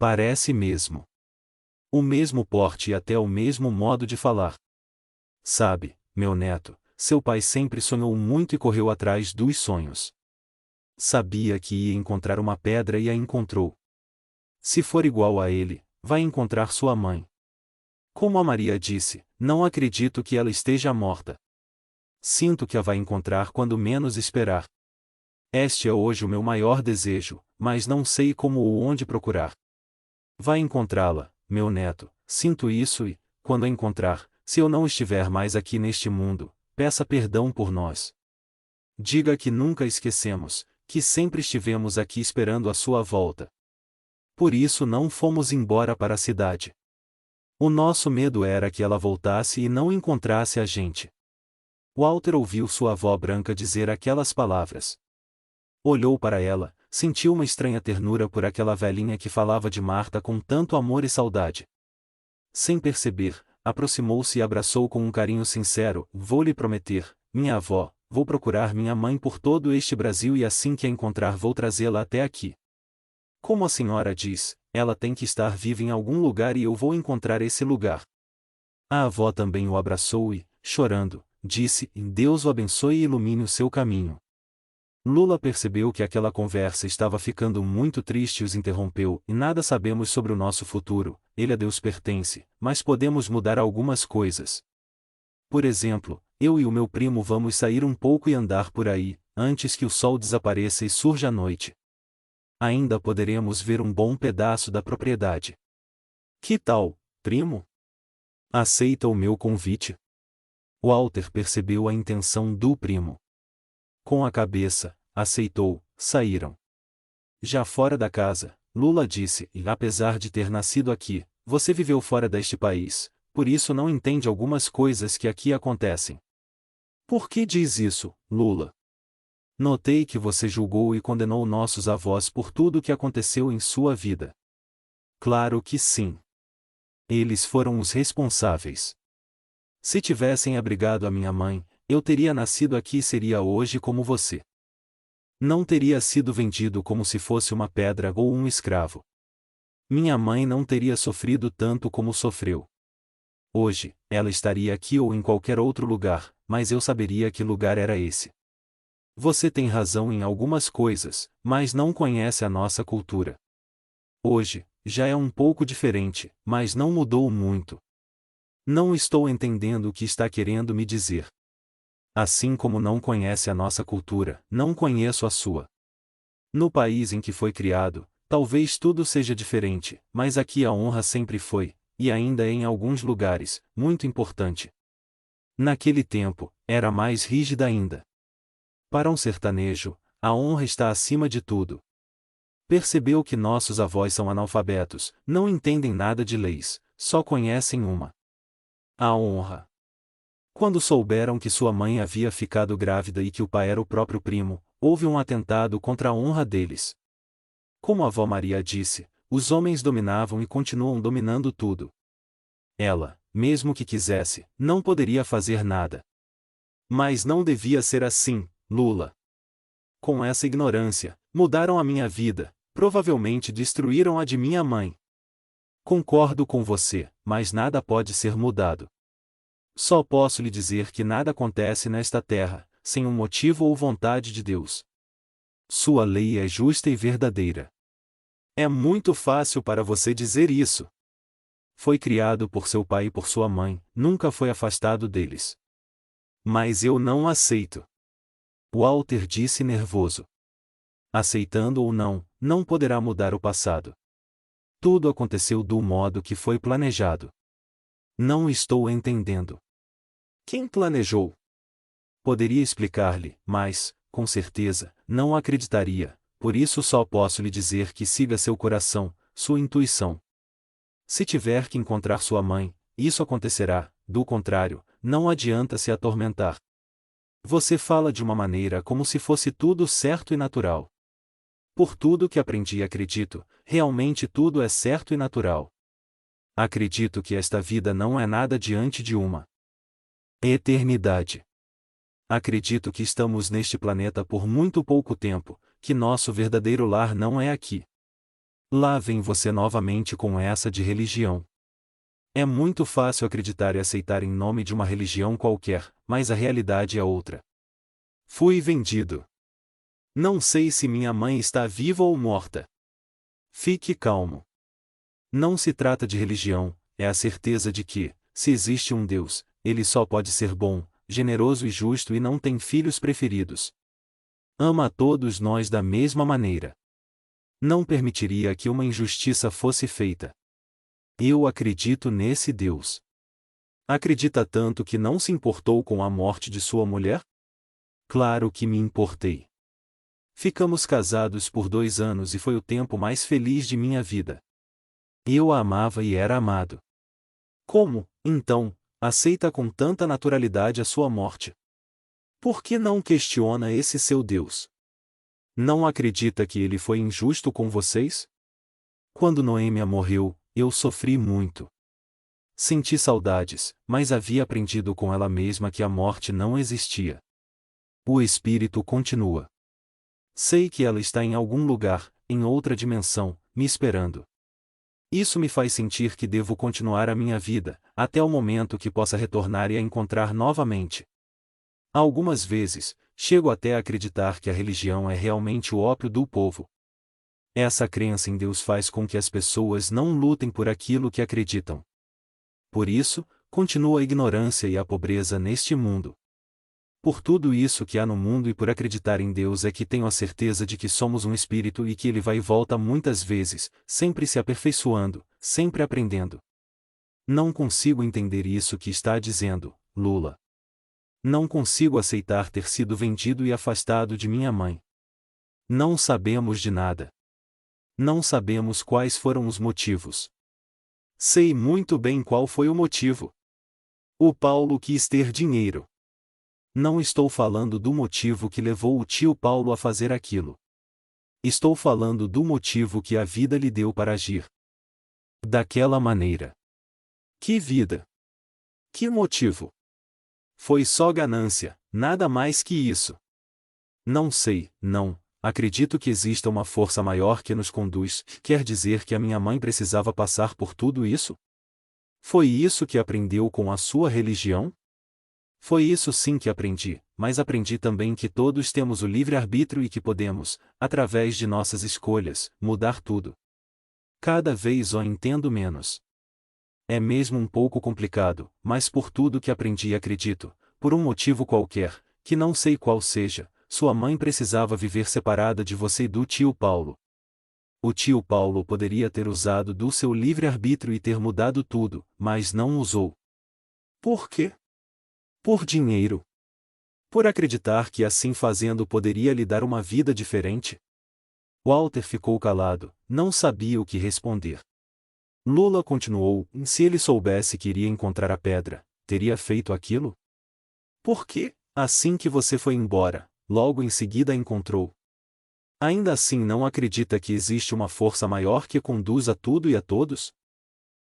Parece mesmo. O mesmo porte e até o mesmo modo de falar. Sabe, meu neto, seu pai sempre sonhou muito e correu atrás dos sonhos. Sabia que ia encontrar uma pedra e a encontrou. Se for igual a ele, vai encontrar sua mãe. Como a Maria disse, não acredito que ela esteja morta. Sinto que a vai encontrar quando menos esperar. Este é hoje o meu maior desejo, mas não sei como ou onde procurar. Vai encontrá-la, meu neto, sinto isso e, quando a encontrar, se eu não estiver mais aqui neste mundo, peça perdão por nós. Diga que nunca esquecemos, que sempre estivemos aqui esperando a sua volta. Por isso não fomos embora para a cidade. O nosso medo era que ela voltasse e não encontrasse a gente. Walter ouviu sua avó branca dizer aquelas palavras. Olhou para ela, sentiu uma estranha ternura por aquela velhinha que falava de Marta com tanto amor e saudade. Sem perceber, aproximou-se e abraçou com um carinho sincero. Vou lhe prometer, minha avó, vou procurar minha mãe por todo este Brasil e assim que a encontrar vou trazê-la até aqui. Como a senhora diz, ela tem que estar viva em algum lugar e eu vou encontrar esse lugar. A avó também o abraçou e, chorando, disse: Deus o abençoe e ilumine o seu caminho. Lula percebeu que aquela conversa estava ficando muito triste e os interrompeu. Nada sabemos sobre o nosso futuro, ele a Deus pertence, mas podemos mudar algumas coisas. Por exemplo, eu e o meu primo vamos sair um pouco e andar por aí, antes que o sol desapareça e surja a noite. Ainda poderemos ver um bom pedaço da propriedade. Que tal, primo? Aceita o meu convite? Walter percebeu a intenção do primo. Com a cabeça, aceitou, saíram. Já fora da casa, Lula disse: apesar de ter nascido aqui, você viveu fora deste país, por isso não entende algumas coisas que aqui acontecem. Por que diz isso, Lula? Notei que você julgou e condenou nossos avós por tudo o que aconteceu em sua vida. Claro que sim. Eles foram os responsáveis. Se tivessem abrigado a minha mãe, eu teria nascido aqui e seria hoje como você. Não teria sido vendido como se fosse uma pedra ou um escravo. Minha mãe não teria sofrido tanto como sofreu. Hoje, ela estaria aqui ou em qualquer outro lugar, mas eu saberia que lugar era esse. Você tem razão em algumas coisas, mas não conhece a nossa cultura. Hoje, já é um pouco diferente, mas não mudou muito. Não estou entendendo o que está querendo me dizer. Assim como não conhece a nossa cultura, não conheço a sua. No país em que foi criado, talvez tudo seja diferente, mas aqui a honra sempre foi, e ainda é em alguns lugares, muito importante. Naquele tempo, era mais rígida ainda. Para um sertanejo, a honra está acima de tudo. Percebeu que nossos avós são analfabetos, não entendem nada de leis, só conhecem uma: a honra. Quando souberam que sua mãe havia ficado grávida e que o pai era o próprio primo, houve um atentado contra a honra deles. Como a avó Maria disse, os homens dominavam e continuam dominando tudo. Ela, mesmo que quisesse, não poderia fazer nada. Mas não devia ser assim, Lula. Com essa ignorância, mudaram a minha vida, provavelmente destruíram a de minha mãe. Concordo com você, mas nada pode ser mudado. Só posso lhe dizer que nada acontece nesta terra, sem um motivo ou vontade de Deus. Sua lei é justa e verdadeira. É muito fácil para você dizer isso. Foi criado por seu pai e por sua mãe, nunca foi afastado deles. Mas eu não aceito. Walter disse nervoso. Aceitando ou não, não poderá mudar o passado. Tudo aconteceu do modo que foi planejado. Não estou entendendo. Quem planejou? Poderia explicar-lhe, mas, com certeza, não acreditaria, por isso só posso lhe dizer que siga seu coração, sua intuição. Se tiver que encontrar sua mãe, isso acontecerá, do contrário, não adianta se atormentar. Você fala de uma maneira como se fosse tudo certo e natural. Por tudo que aprendi e acredito, realmente tudo é certo e natural. Acredito que esta vida não é nada diante de uma eternidade. Acredito que estamos neste planeta por muito pouco tempo, que nosso verdadeiro lar não é aqui. Lá vem você novamente com essa de religião. É muito fácil acreditar e aceitar em nome de uma religião qualquer, mas a realidade é outra. Fui vendido. Não sei se minha mãe está viva ou morta. Fique calmo. Não se trata de religião, é a certeza de que, se existe um Deus, ele só pode ser bom, generoso e justo e não tem filhos preferidos. Ama a todos nós da mesma maneira. Não permitiria que uma injustiça fosse feita. Eu acredito nesse Deus. Acredita tanto que não se importou com a morte de sua mulher? Claro que me importei. Ficamos casados por 2 anos e foi o tempo mais feliz de minha vida. Eu a amava e era amado. Como, então, aceita com tanta naturalidade a sua morte? Por que não questiona esse seu Deus? Não acredita que ele foi injusto com vocês? Quando Noêmia morreu, eu sofri muito. Senti saudades, mas havia aprendido com ela mesma que a morte não existia. O espírito continua. Sei que ela está em algum lugar, em outra dimensão, me esperando. Isso me faz sentir que devo continuar a minha vida, até o momento que possa retornar e a encontrar novamente. Algumas vezes, chego até a acreditar que a religião é realmente o ópio do povo. Essa crença em Deus faz com que as pessoas não lutem por aquilo que acreditam. Por isso, continua a ignorância e a pobreza neste mundo. Por tudo isso que há no mundo e por acreditar em Deus é que tenho a certeza de que somos um espírito e que ele vai e volta muitas vezes, sempre se aperfeiçoando, sempre aprendendo. Não consigo entender isso que está dizendo, Lula. Não consigo aceitar ter sido vendido e afastado de minha mãe. Não sabemos de nada. Não sabemos quais foram os motivos. Sei muito bem qual foi o motivo. O Paulo quis ter dinheiro. Não estou falando do motivo que levou o tio Paulo a fazer aquilo. Estou falando do motivo que a vida lhe deu para agir daquela maneira. Que vida? Que motivo? Foi só ganância, nada mais que isso. Não sei, não. Acredito que exista uma força maior que nos conduz. Quer dizer que a minha mãe precisava passar por tudo isso? Foi isso que aprendeu com a sua religião? Foi isso sim que aprendi, mas aprendi também que todos temos o livre-arbítrio e que podemos, através de nossas escolhas, mudar tudo. Cada vez o entendo menos. É mesmo um pouco complicado, mas por tudo que aprendi e acredito, por um motivo qualquer, que não sei qual seja, sua mãe precisava viver separada de você e do tio Paulo. O tio Paulo poderia ter usado do seu livre-arbítrio e ter mudado tudo, mas não usou. Por quê? Por dinheiro. Por acreditar que assim fazendo poderia lhe dar uma vida diferente? Walter ficou calado, não sabia o que responder. Lula continuou: se ele soubesse que iria encontrar a pedra, teria feito aquilo? Por quê? Assim que você foi embora, logo em seguida a encontrou. Ainda assim não acredita que existe uma força maior que conduz a tudo e a todos?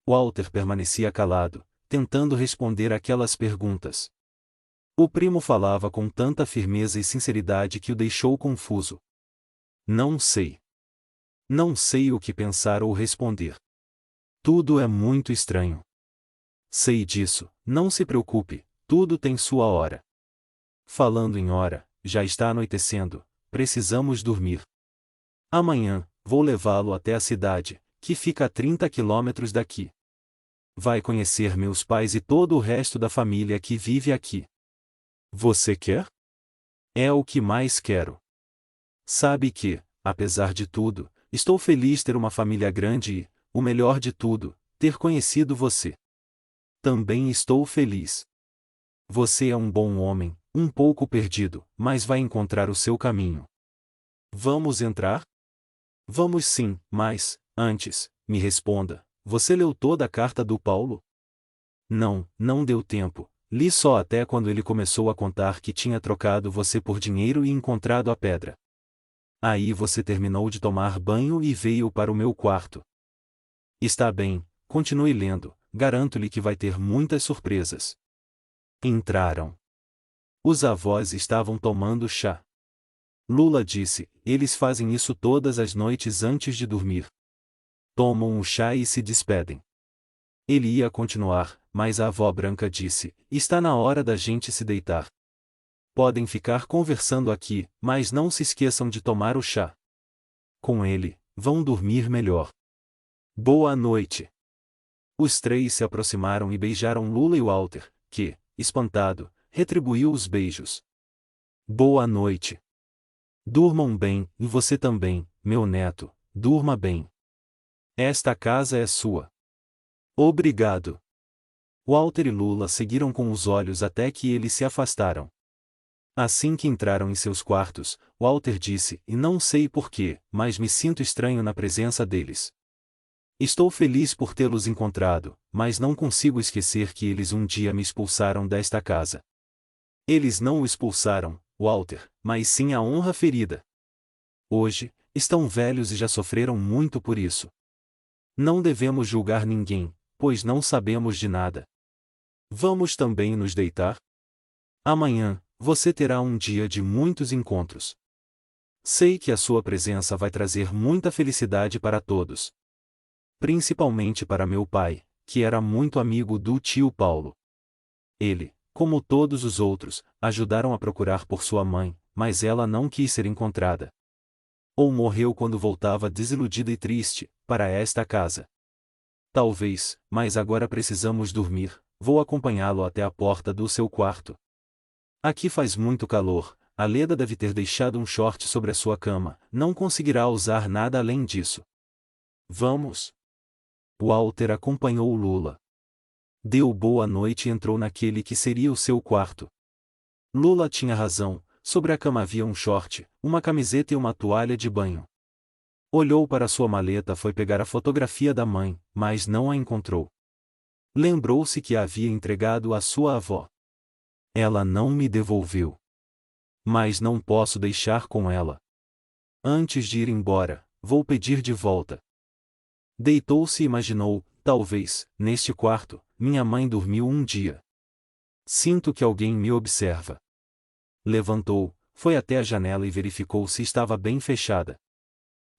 Walter permanecia calado, tentando responder aquelas perguntas. O primo falava com tanta firmeza e sinceridade que o deixou confuso. Não sei. Não sei o que pensar ou responder. Tudo é muito estranho. Sei disso, não se preocupe, tudo tem sua hora. Falando em hora, já está anoitecendo, precisamos dormir. Amanhã, vou levá-lo até a cidade, que fica a 30 quilômetros daqui. Vai conhecer meus pais e todo o resto da família que vive aqui. Você quer? É o que mais quero. Sabe que, apesar de tudo, estou feliz ter uma família grande e, o melhor de tudo, ter conhecido você. Também estou feliz. Você é um bom homem, um pouco perdido, mas vai encontrar o seu caminho. Vamos entrar? Vamos sim, mas, antes, me responda, você leu toda a carta do Paulo? Não, não deu tempo, li só até quando ele começou a contar que tinha trocado você por dinheiro e encontrado a pedra. Aí você terminou de tomar banho e veio para o meu quarto. Está bem, continue lendo, garanto-lhe que vai ter muitas surpresas. Entraram. Os avós estavam tomando chá. Lula disse: eles fazem isso todas as noites antes de dormir. tomam um chá e se despedem. Ele ia continuar, mas a avó Branca disse: está na hora da gente se deitar. Podem ficar conversando aqui, mas não se esqueçam de tomar o chá. Com ele, vão dormir melhor. Boa noite. Os três se aproximaram e beijaram Lula e Walter, que, espantado, retribuiu os beijos. Boa noite. Durmam bem, e você também, meu neto, durma bem. Esta casa é sua. Obrigado. Walter e Lula seguiram com os olhos até que eles se afastaram. Assim que entraram em seus quartos, Walter disse: e não sei porquê, mas me sinto estranho na presença deles. Estou feliz por tê-los encontrado, mas não consigo esquecer que eles um dia me expulsaram desta casa. Eles não o expulsaram, Walter, mas sim a honra ferida. Hoje, estão velhos e já sofreram muito por isso. Não devemos julgar ninguém, pois não sabemos de nada. Vamos também nos deitar? Amanhã, você terá um dia de muitos encontros. Sei que a sua presença vai trazer muita felicidade para todos. Principalmente para meu pai, que era muito amigo do tio Paulo. Ele, como todos os outros, ajudaram a procurar por sua mãe, mas ela não quis ser encontrada. Ou morreu quando voltava desiludida e triste, para esta casa. Talvez, mas agora precisamos dormir, vou acompanhá-lo até a porta do seu quarto. Aqui faz muito calor, a Leda deve ter deixado um short sobre a sua cama, não conseguirá usar nada além disso. Vamos. Walter acompanhou Lula. Deu boa noite e entrou naquele que seria o seu quarto. Lula tinha razão, sobre a cama havia um short, uma camiseta e uma toalha de banho. Olhou para sua maleta, foi pegar a fotografia da mãe, mas não a encontrou. Lembrou-se que a havia entregado à sua avó. Ela não me devolveu. Mas não posso deixar com ela. Antes de ir embora, vou pedir de volta. Deitou-se e imaginou: talvez, neste quarto, minha mãe dormiu um dia. Sinto que alguém me observa. Levantou, foi até a janela e verificou se estava bem fechada.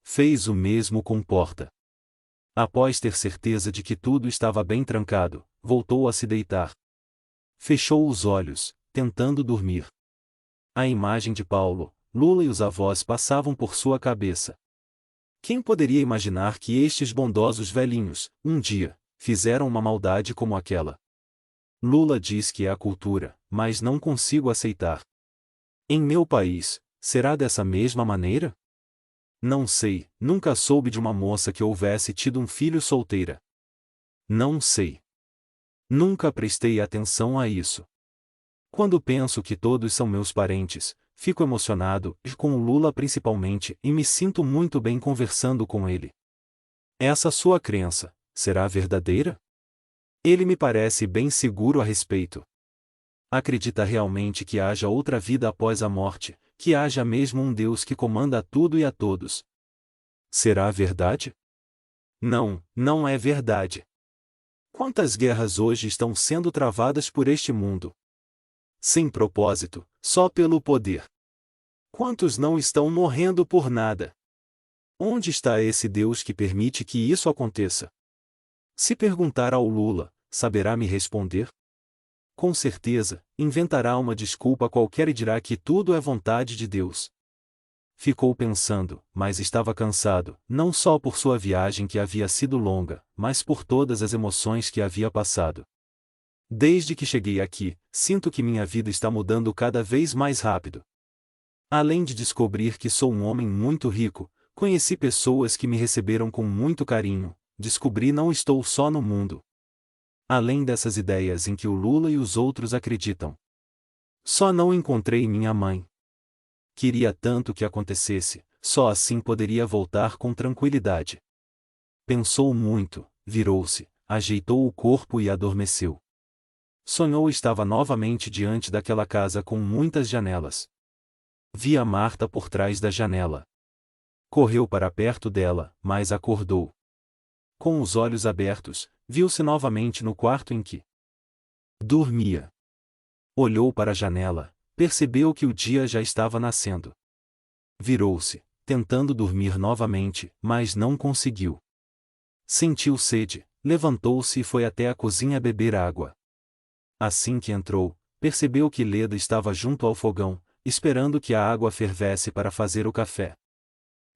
Fez o mesmo com porta. Após ter certeza de que tudo estava bem trancado, voltou a se deitar. Fechou os olhos, tentando dormir. A imagem de Paulo, Lula e os avós passavam por sua cabeça. Quem poderia imaginar que estes bondosos velhinhos, um dia, fizeram uma maldade como aquela? Lula diz que é a cultura, mas não consigo aceitar. Em meu país, será dessa mesma maneira? Não sei, nunca soube de uma moça que houvesse tido um filho solteira. Não sei. Nunca prestei atenção a isso. Quando penso que todos são meus parentes, fico emocionado, e com o Lula principalmente, e me sinto muito bem conversando com ele. Essa sua crença, será verdadeira? Ele me parece bem seguro a respeito. Acredita realmente que haja outra vida após a morte, que haja mesmo um Deus que comanda tudo e a todos. Será verdade? Não, não é verdade. Quantas guerras hoje estão sendo travadas por este mundo? Sem propósito, só pelo poder. Quantos não estão morrendo por nada? Onde está esse Deus que permite que isso aconteça? Se perguntar ao Lula, saberá me responder? Com certeza, inventará uma desculpa qualquer e dirá que tudo é vontade de Deus. Ficou pensando, mas estava cansado, não só por sua viagem que havia sido longa, mas por todas as emoções que havia passado. Desde que cheguei aqui, sinto que minha vida está mudando cada vez mais rápido. Além de descobrir que sou um homem muito rico, conheci pessoas que me receberam com muito carinho, descobri não estou só no mundo. Além dessas ideias em que o Lula e os outros acreditam. Só não encontrei minha mãe. Queria tanto que acontecesse, só assim poderia voltar com tranquilidade. Pensou muito, virou-se, ajeitou o corpo e adormeceu. Sonhou estava novamente diante daquela casa com muitas janelas. Via Marta por trás da janela. Correu para perto dela, mas acordou. Com os olhos abertos, viu-se novamente no quarto em que dormia. Olhou para a janela, percebeu que o dia já estava nascendo. Virou-se, tentando dormir novamente, mas não conseguiu. Sentiu sede, levantou-se e foi até a cozinha beber água. Assim que entrou, percebeu que Leda estava junto ao fogão, esperando que a água fervesse para fazer o café.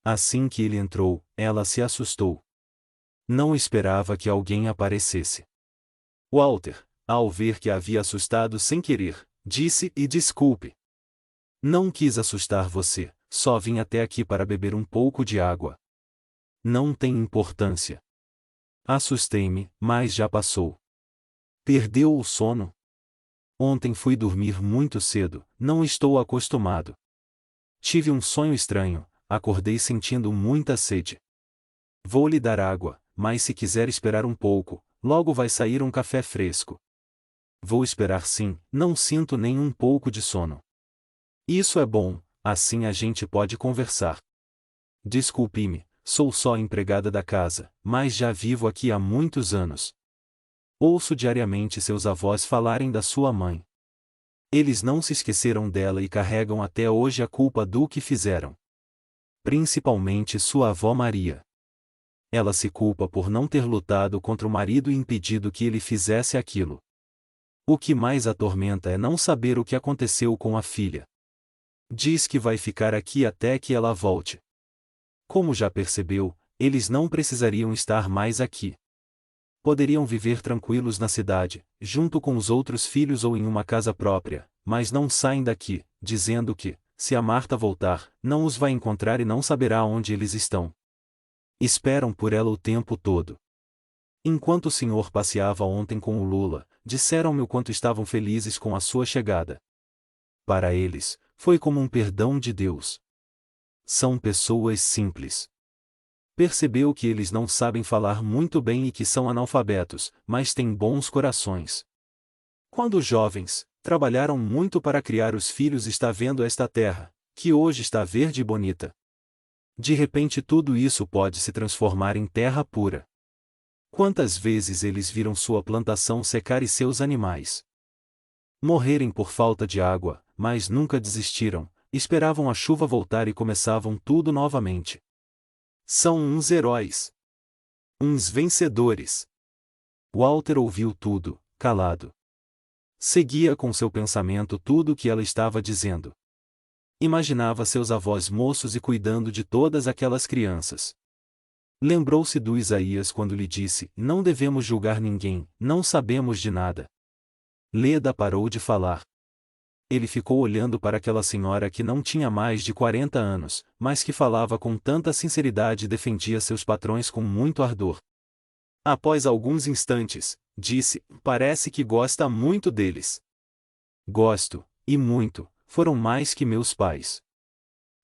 Assim que ele entrou, ela se assustou. Não esperava que alguém aparecesse. Walter, ao ver que a havia assustado sem querer, disse: "E desculpe. Não quis assustar você, só vim até aqui para beber um pouco de água. Não tem importância." Assustei-me, mas já passou. Perdeu o sono? Ontem fui dormir muito cedo, não estou acostumado. Tive um sonho estranho, acordei sentindo muita sede. Vou lhe dar água, mas se quiser esperar um pouco, logo vai sair um café fresco. Vou esperar sim, não sinto nem um pouco de sono. Isso é bom, assim a gente pode conversar. Desculpe-me, sou só empregada da casa, mas já vivo aqui há muitos anos. Ouço diariamente seus avós falarem da sua mãe. Eles não se esqueceram dela e carregam até hoje a culpa do que fizeram. Principalmente sua avó Maria. Ela se culpa por não ter lutado contra o marido e impedido que ele fizesse aquilo. O que mais atormenta é não saber o que aconteceu com a filha. Diz que vai ficar aqui até que ela volte. Como já percebeu, eles não precisariam estar mais aqui. Poderiam viver tranquilos na cidade, junto com os outros filhos ou em uma casa própria, mas não saem daqui, dizendo que, se a Marta voltar, não os vai encontrar e não saberá onde eles estão. Esperam por ela o tempo todo. Enquanto o senhor passeava ontem com o Lula, disseram-me o quanto estavam felizes com a sua chegada. Para eles, foi como um perdão de Deus. São pessoas simples. Percebeu que eles não sabem falar muito bem e que são analfabetos, mas têm bons corações. Quando jovens, trabalharam muito para criar os filhos. Está vendo esta terra, que hoje está verde e bonita. De repente tudo isso pode se transformar em terra pura. Quantas vezes eles viram sua plantação secar e seus animais morrerem por falta de água, mas nunca desistiram, esperavam a chuva voltar e começavam tudo novamente. São uns heróis. Uns vencedores. Walter ouviu tudo, calado. Seguia com seu pensamento tudo o que ela estava dizendo. Imaginava seus avós moços e cuidando de todas aquelas crianças. Lembrou-se do Isaías quando lhe disse: "Não devemos julgar ninguém, não sabemos de nada." Leda parou de falar. Ele ficou olhando para aquela senhora que não tinha mais de 40 anos, mas que falava com tanta sinceridade e defendia seus patrões com muito ardor. Após alguns instantes, disse: "Parece que gosta muito deles." "Gosto, e muito, foram mais que meus pais.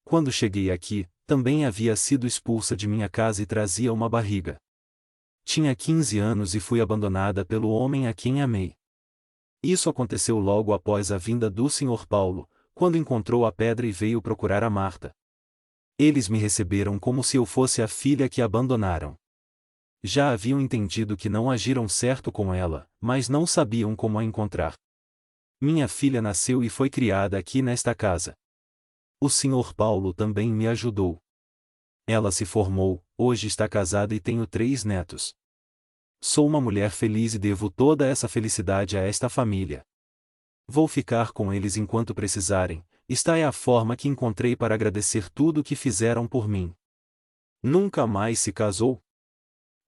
Quando cheguei aqui, também havia sido expulsa de minha casa e trazia uma barriga. Tinha 15 anos e fui abandonada pelo homem a quem amei. Isso aconteceu logo após a vinda do Sr. Paulo, quando encontrou a pedra e veio procurar a Marta. Eles me receberam como se eu fosse a filha que abandonaram. Já haviam entendido que não agiram certo com ela, mas não sabiam como a encontrar. Minha filha nasceu e foi criada aqui nesta casa. O Sr. Paulo também me ajudou. Ela se formou, hoje está casada e tenho 3 netos. Sou uma mulher feliz e devo toda essa felicidade a esta família. Vou ficar com eles enquanto precisarem. Esta é a forma que encontrei para agradecer tudo o que fizeram por mim." "Nunca mais se casou?"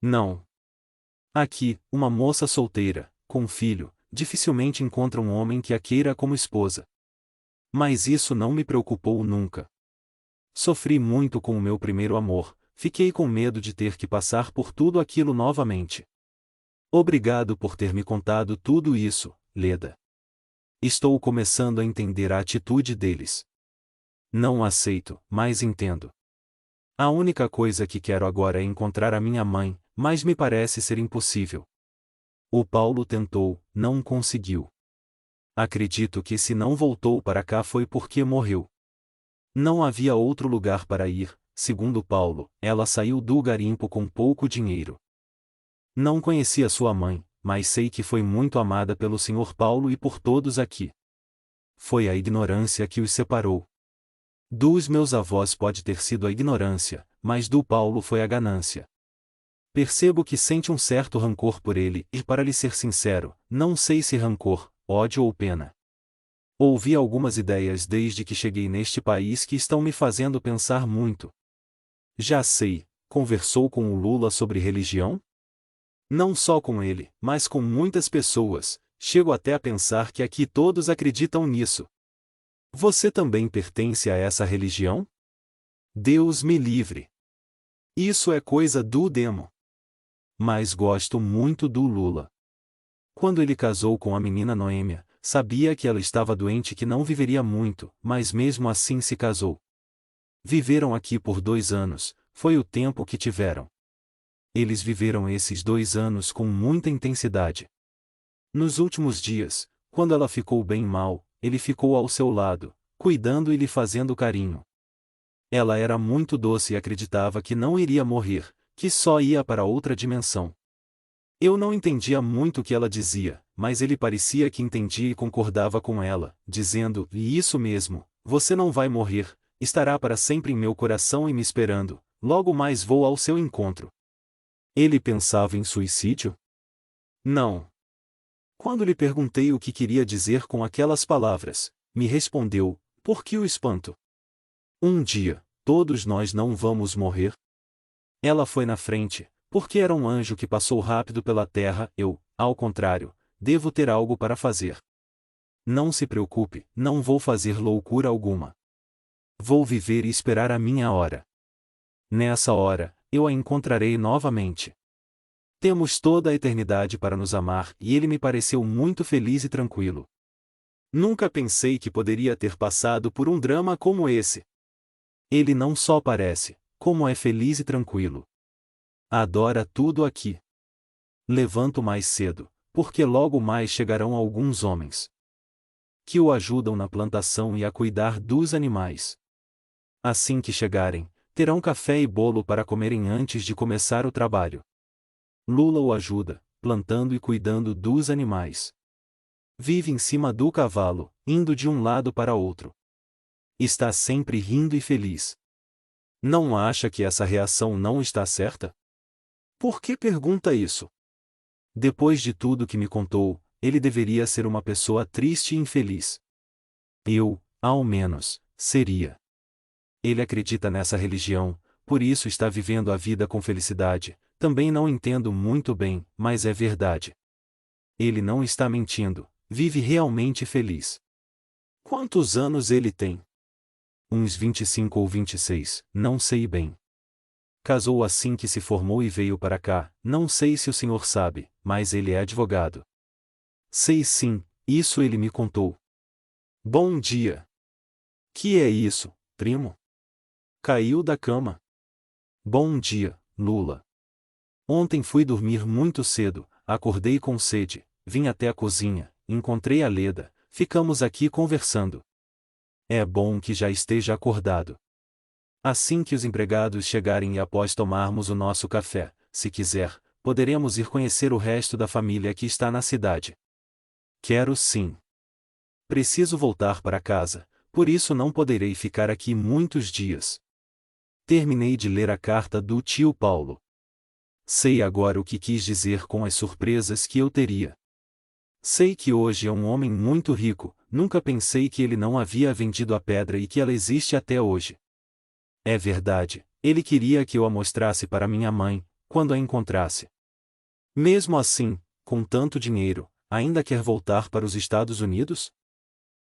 "Não. Aqui, uma moça solteira, com um filho, dificilmente encontra um homem que a queira como esposa. Mas isso não me preocupou nunca. Sofri muito com o meu primeiro amor, fiquei com medo de ter que passar por tudo aquilo novamente. Obrigado por ter me contado tudo isso, Leda. Estou começando a entender a atitude deles. Não aceito, mas entendo. A única coisa que quero agora é encontrar a minha mãe, mas me parece ser impossível." O Paulo tentou, não conseguiu. Acredito que se não voltou para cá foi porque morreu. Não havia outro lugar para ir, segundo Paulo, ela saiu do garimpo com pouco dinheiro. Não conhecia sua mãe, mas sei que foi muito amada pelo Sr. Paulo e por todos aqui. Foi a ignorância que os separou. Dos meus avós pode ter sido a ignorância, mas do Paulo foi a ganância. Percebo que sente um certo rancor por ele e, para lhe ser sincero, não sei se rancor, ódio ou pena. Ouvi algumas ideias desde que cheguei neste país que estão me fazendo pensar muito. Já sei, conversou com o Lula sobre religião? Não só com ele, mas com muitas pessoas, chego até a pensar que aqui todos acreditam nisso. Você também pertence a essa religião? Deus me livre. Isso é coisa do demo. Mas gosto muito do Lula. Quando ele casou com a menina Noêmia, sabia que ela estava doente e que não viveria muito, mas mesmo assim se casou. Viveram aqui por 2 anos, foi o tempo que tiveram. Eles viveram esses 2 anos com muita intensidade. Nos últimos dias, quando ela ficou bem mal, ele ficou ao seu lado, cuidando e lhe fazendo carinho. Ela era muito doce e acreditava que não iria morrer, que só ia para outra dimensão. Eu não entendia muito o que ela dizia, mas ele parecia que entendia e concordava com ela, dizendo: "E isso mesmo, você não vai morrer, estará para sempre em meu coração e me esperando, logo mais vou ao seu encontro." Ele pensava em suicídio? Não. Quando lhe perguntei o que queria dizer com aquelas palavras, me respondeu: "Por que o espanto? Um dia, todos nós não vamos morrer?" Ela foi na frente, porque era um anjo que passou rápido pela terra. Eu, ao contrário, devo ter algo para fazer. Não se preocupe, não vou fazer loucura alguma. Vou viver e esperar a minha hora. Nessa hora, eu a encontrarei novamente. Temos toda a eternidade para nos amar e ele me pareceu muito feliz e tranquilo. Nunca pensei que poderia ter passado por um drama como esse. Ele não só parece, como é feliz e tranquilo. Adora tudo aqui. Levanto mais cedo, porque logo mais chegarão alguns homens que o ajudam na plantação e a cuidar dos animais. Assim que chegarem, terão café e bolo para comerem antes de começar o trabalho. Lula o ajuda, plantando e cuidando dos animais. Vive em cima do cavalo, indo de um lado para outro. Está sempre rindo e feliz. Não acha que essa reação não está certa? Por que pergunta isso? Depois de tudo que me contou, ele deveria ser uma pessoa triste e infeliz. Eu, ao menos, seria. Ele acredita nessa religião, por isso está vivendo a vida com felicidade. Também não entendo muito bem, mas é verdade. Ele não está mentindo, vive realmente feliz. Quantos anos ele tem? Uns 25 ou 26, não sei bem. Casou assim que se formou e veio para cá, não sei se o senhor sabe, mas ele é advogado. Sei sim, isso ele me contou. Bom dia. Que é isso, primo? Caiu da cama. Bom dia, Lula. Ontem fui dormir muito cedo, acordei com sede, vim até a cozinha, encontrei a Leda, ficamos aqui conversando. É bom que já esteja acordado. Assim que os empregados chegarem e após tomarmos o nosso café, se quiser, poderemos ir conhecer o resto da família que está na cidade. Quero sim. Preciso voltar para casa, por isso não poderei ficar aqui muitos dias. Terminei de ler a carta do tio Paulo. Sei agora o que quis dizer com as surpresas que eu teria. Sei que hoje é um homem muito rico, nunca pensei que ele não havia vendido a pedra e que ela existe até hoje. É verdade, ele queria que eu a mostrasse para minha mãe, quando a encontrasse. Mesmo assim, com tanto dinheiro, ainda quer voltar para os Estados Unidos?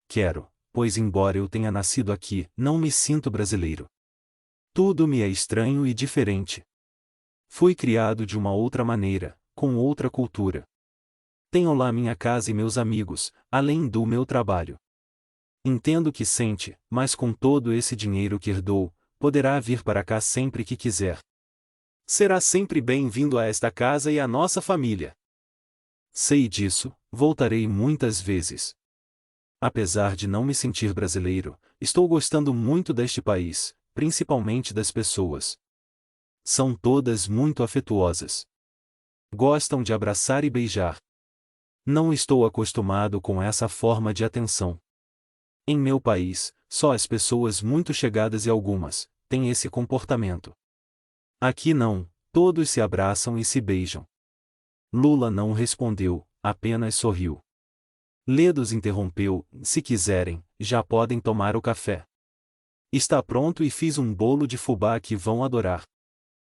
Quero, pois embora eu tenha nascido aqui, não me sinto brasileiro. Tudo me é estranho e diferente. Fui criado de uma outra maneira, com outra cultura. Tenho lá minha casa e meus amigos, além do meu trabalho. Entendo o que sente, mas com todo esse dinheiro que herdou, poderá vir para cá sempre que quiser. Será sempre bem-vindo a esta casa e à nossa família. Sei disso, voltarei muitas vezes. Apesar de não me sentir brasileiro, estou gostando muito deste país, principalmente das pessoas. São todas muito afetuosas. Gostam de abraçar e beijar. Não estou acostumado com essa forma de atenção. Em meu país, só as pessoas muito chegadas e algumas têm esse comportamento. Aqui não, Todos se abraçam e se beijam. Lula não respondeu, apenas sorriu. Ledos interrompeu: se quiserem, já podem tomar o café. Está pronto e fiz um bolo de fubá que vão adorar.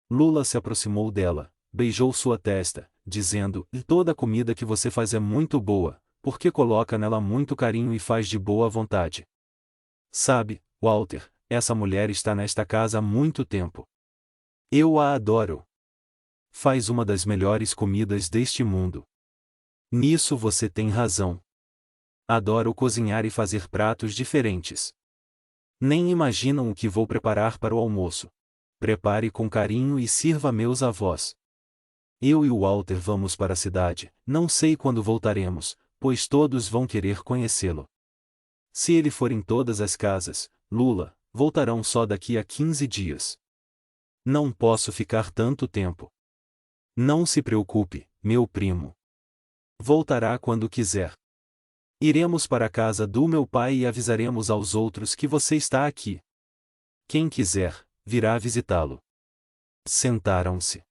Lula se aproximou dela, beijou sua testa, dizendo: toda a comida que você faz é muito boa, porque coloca nela muito carinho e faz de boa vontade. Sabe, Walter, essa mulher está nesta casa há muito tempo. Eu a adoro. Faz uma das melhores comidas deste mundo. Nisso você tem razão. Adoro cozinhar e fazer pratos diferentes. Nem imaginam o que vou preparar para o almoço. Prepare com carinho e sirva meus avós. Eu e o Walter vamos para a cidade, não sei quando voltaremos, pois todos vão querer conhecê-lo. Se ele for em todas as casas, Lula, voltarão só daqui a 15 dias. Não posso ficar tanto tempo. Não se preocupe, meu primo. Voltará quando quiser. Iremos para a casa do meu pai e avisaremos aos outros que você está aqui. Quem quiser, virá visitá-lo. Sentaram-se.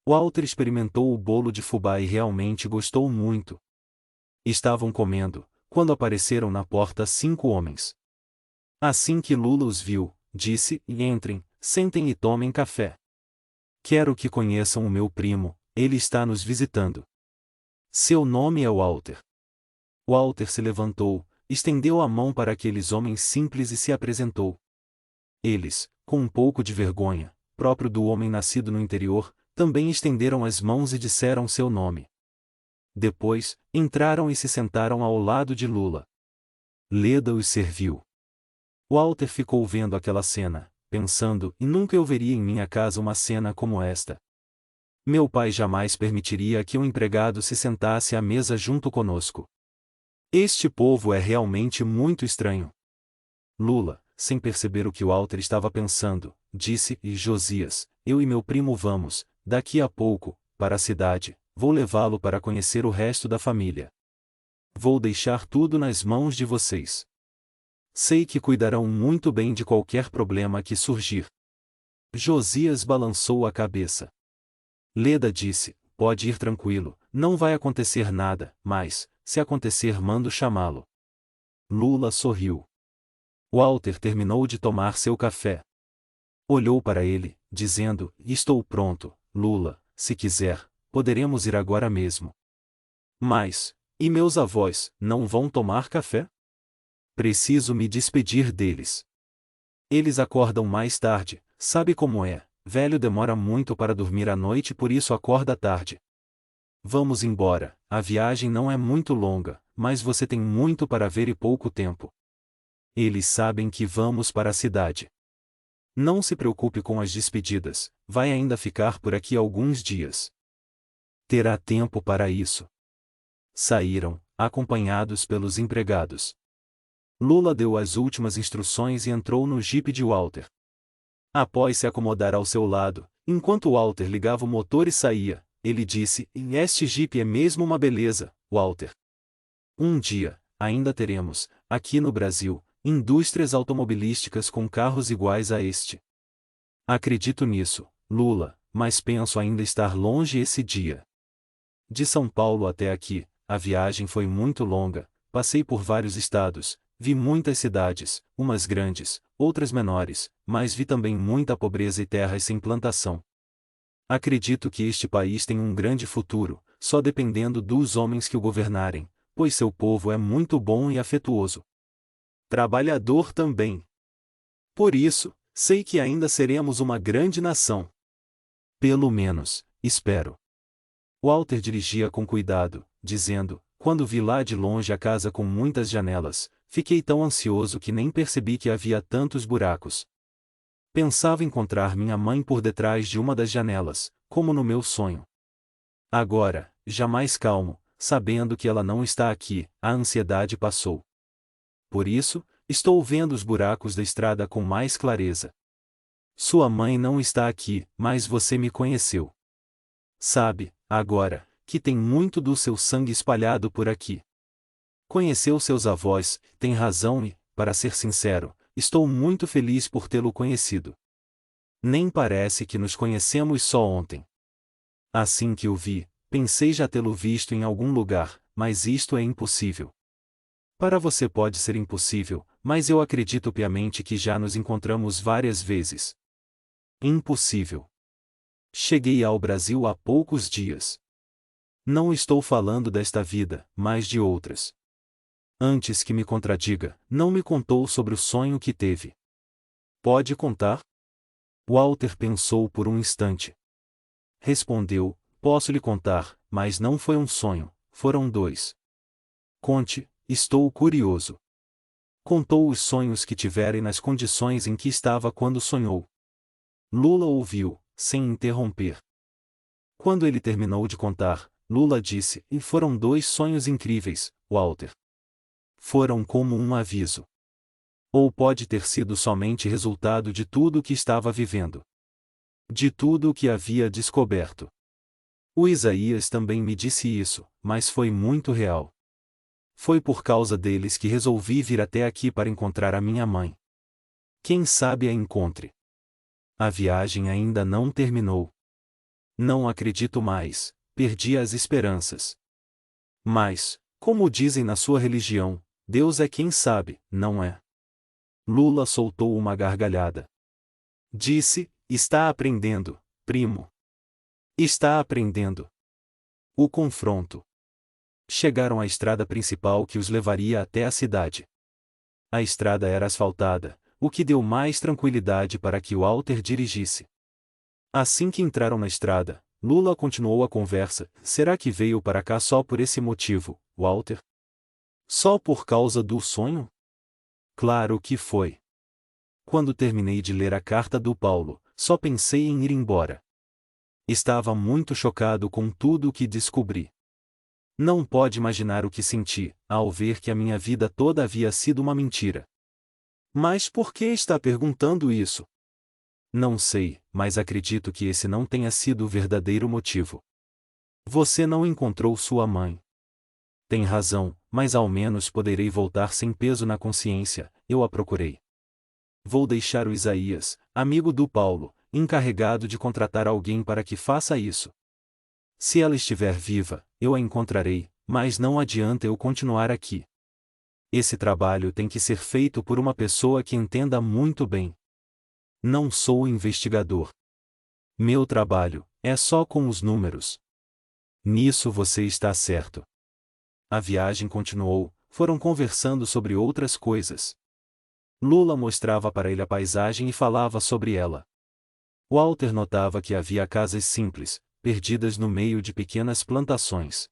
Walter experimentou o bolo de fubá e realmente gostou muito. Estavam comendo, quando apareceram na porta 5 homens. Assim que Lula os viu, disse: entrem, sentem e tomem café. Quero que conheçam o meu primo, ele está nos visitando. Seu nome é Walter. Walter se levantou, estendeu a mão para aqueles homens simples e se apresentou. Eles, com um pouco de vergonha, próprio do homem nascido no interior, também estenderam as mãos e disseram seu nome. Depois, entraram e se sentaram ao lado de Lula. Leda os serviu. Walter ficou vendo aquela cena, pensando: nunca eu veria em minha casa uma cena como esta. Meu pai jamais permitiria que um empregado se sentasse à mesa junto conosco. Este povo é realmente muito estranho. Lula, sem perceber o que Walter estava pensando, disse: Josias, eu e meu primo vamos, daqui a pouco, para a cidade, vou levá-lo para conhecer o resto da família. Vou deixar tudo nas mãos de vocês. Sei que cuidarão muito bem de qualquer problema que surgir. Josias balançou a cabeça. Leda disse: pode ir tranquilo, não vai acontecer nada, mas, se acontecer, mando chamá-lo. Lula sorriu. Walter terminou de tomar seu café. Olhou para ele, dizendo: estou pronto, Lula, se quiser, poderemos ir agora mesmo. Mas, e meus avós, não vão tomar café? Preciso me despedir deles. Eles acordam mais tarde, sabe como é, velho demora muito para dormir à noite, por isso acorda tarde. Vamos embora, a viagem não é muito longa, mas você tem muito para ver e pouco tempo. Eles sabem que vamos para a cidade. Não se preocupe com as despedidas, vai ainda ficar por aqui alguns dias. Terá tempo para isso. Saíram, acompanhados pelos empregados. Lula deu as últimas instruções e entrou no jipe de Walter. Após se acomodar ao seu lado, enquanto Walter ligava o motor e saía, ele disse: este jipe é mesmo uma beleza, Walter. Um dia, ainda teremos, aqui no Brasil, indústrias automobilísticas com carros iguais a este. Acredito nisso, Lula, mas penso ainda estar longe esse dia. De São Paulo até aqui, a viagem foi muito longa, passei por vários estados, vi muitas cidades, umas grandes, outras menores, mas vi também muita pobreza e terras sem plantação. Acredito que este país tem um grande futuro, só dependendo dos homens que o governarem, pois seu povo é muito bom e afetuoso. Trabalhador também. Por isso, sei que ainda seremos uma grande nação. Pelo menos, espero. Walter dirigia com cuidado, dizendo: quando vi lá de longe a casa com muitas janelas, fiquei tão ansioso que nem percebi que havia tantos buracos. Pensava encontrar minha mãe por detrás de uma das janelas, como no meu sonho. Agora, já mais calmo, sabendo que ela não está aqui, a ansiedade passou. Por isso, estou vendo os buracos da estrada com mais clareza. Sua mãe não está aqui, mas você me conheceu. Sabe, agora, que tem muito do seu sangue espalhado por aqui. Conheceu seus avós, tem razão e, para ser sincero, estou muito feliz por tê-lo conhecido. Nem parece que nos conhecemos só ontem. Assim que o vi, pensei já tê-lo visto em algum lugar, mas isto é impossível. Para você pode ser impossível, mas eu acredito piamente que já nos encontramos várias vezes. Impossível. Cheguei ao Brasil há poucos dias. Não estou falando desta vida, mas de outras. Antes que me contradiga, não me contou sobre o sonho que teve. Pode contar? Walter pensou por um instante. Respondeu: posso lhe contar, mas não foi um sonho, foram dois. Conte, estou curioso. Contou os sonhos que tivera e nas condições em que estava quando sonhou. Lula ouviu, sem interromper. Quando ele terminou de contar, Lula disse: e foram dois sonhos incríveis, Walter. Foram como um aviso. Ou pode ter sido somente resultado de tudo o que estava vivendo. De tudo o que havia descoberto. O Isaías também me disse isso, mas foi muito real. Foi por causa deles que resolvi vir até aqui para encontrar a minha mãe. Quem sabe a encontre. A viagem ainda não terminou. Não acredito mais, perdi as esperanças. Mas, como dizem na sua religião, Deus é quem sabe, não é? Lula soltou uma gargalhada. Disse: está aprendendo, primo. Está aprendendo. O confronto. Chegaram à estrada principal que os levaria até a cidade. A estrada era asfaltada, o que deu mais tranquilidade para que Walter dirigisse. Assim que entraram na estrada, Lula continuou a conversa: será que veio para cá só por esse motivo, Walter? Só por causa do sonho? Claro que foi. Quando terminei de ler a carta do Paulo, só pensei em ir embora. Estava muito chocado com tudo o que descobri. Não pode imaginar o que senti, ao ver que a minha vida toda havia sido uma mentira. Mas por que está perguntando isso? Não sei, mas acredito que esse não tenha sido o verdadeiro motivo. Você não encontrou sua mãe. Tem razão, mas ao menos poderei voltar sem peso na consciência, eu a procurei. Vou deixar o Isaías, amigo do Paulo, encarregado de contratar alguém para que faça isso. Se ela estiver viva, eu a encontrarei, mas não adianta eu continuar aqui. Esse trabalho tem que ser feito por uma pessoa que entenda muito bem. Não sou investigador. Meu trabalho é só com os números. Nisso você está certo. A viagem continuou, foram conversando sobre outras coisas. Lula mostrava para ele a paisagem e falava sobre ela. Walter notava que havia casas simples, perdidas no meio de pequenas plantações.